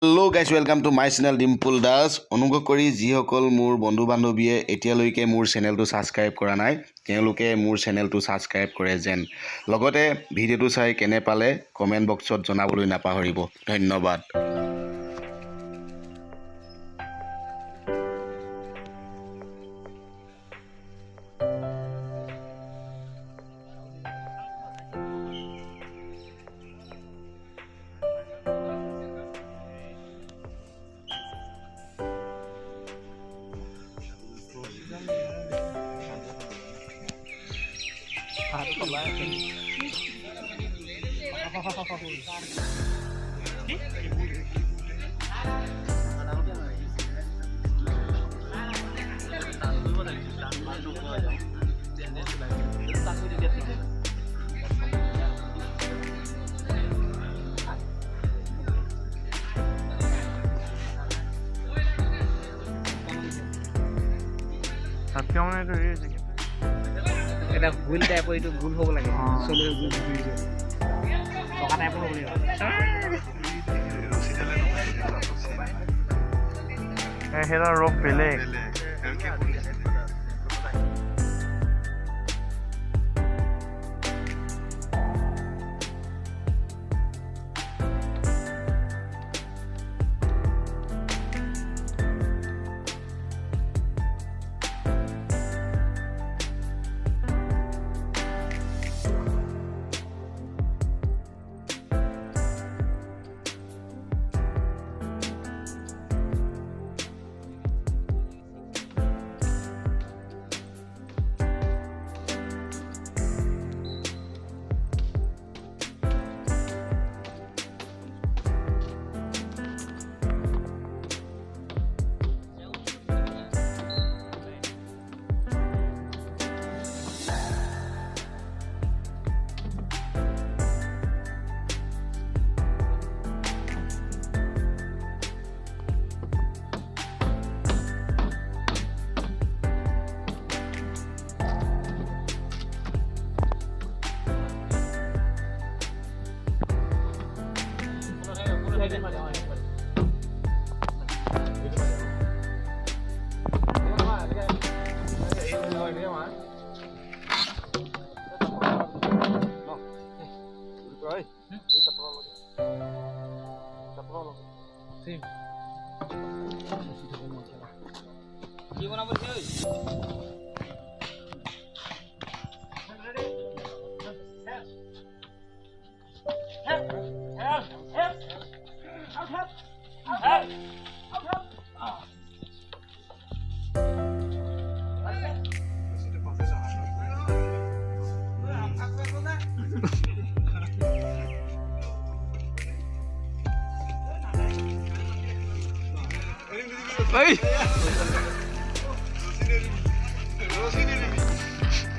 Hello guys, welcome to my channel Dimple Das. অনুগ্ৰহ কৰি যিসকল মোৰ বন্ধু বান্ধৱীয়ে এতিয়ালৈকে মোৰ চেনেলটো সাবস্ক্ৰাইব কৰা নাই তেওঁলোকে মোৰ চেনেলটো সাবস্ক্ৰাইব কৰে যেন লগতে ভিডিওটো চাই কেনে পালে কমেন্ট বক্সত জনাবলৈ নাপাহৰিব ধন্যবাদ এটা গুল টাইপৰ এইটো গুল হ'ব লাগে চলে গুল হৈ যায় টকা টাইপৰ হ'ব লাগে হেৰা ৰব বেলেগ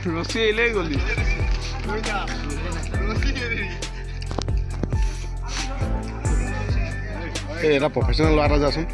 ৰচি এলে গলি এটা প্ৰফেচনেল ল'ৰা এটা যাচোন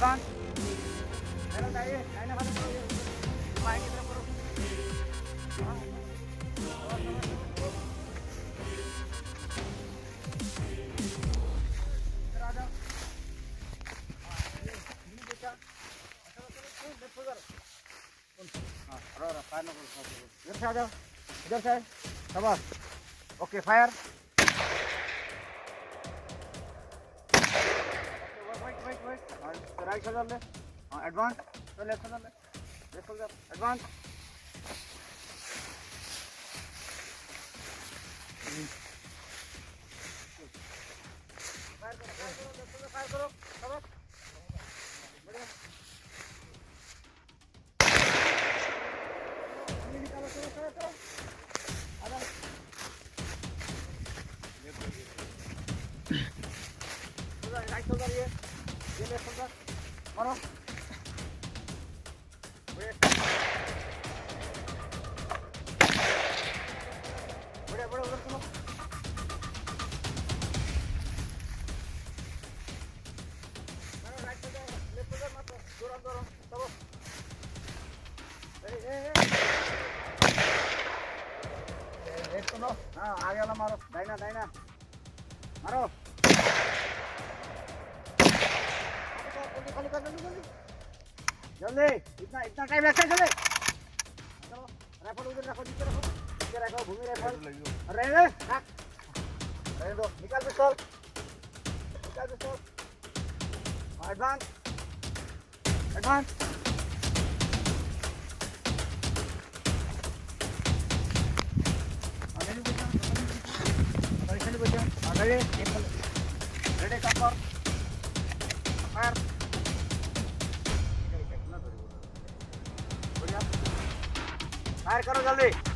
एडवांस चलो चाहिए लाइन फॉलो करो ये माइक की तरफ करो इधर आ जाओ ये बेटा चलो लेफ्ट उधर हां रो फायर नो इधर से आ जाओ इधर से शाबाश ओके फायर राइट शोल्डर ले हाँ एडवांस तो लेफ्ट शोल्डर एडवांस फायर करो शाबाश बढ़िया निकालो चलो आधा राइट शोल्डर ये लेफ्ट शोल्डर मारो बढ़िया बढ़िया उधर सुनो राइट शोल्डर लेफ्ट शोल्डर मारो दूर चलो एक सुनो हाँ आगे वाला मारो दाहिना मारो खाली कर जल्दी इतना टाइम लगता है चले चलो राइफल उधर रखो नीचे रखो भूमि राइफल रहने दो निकाल पिस्तौल advance ready come for fire बढ़िया फायर करो जल्दी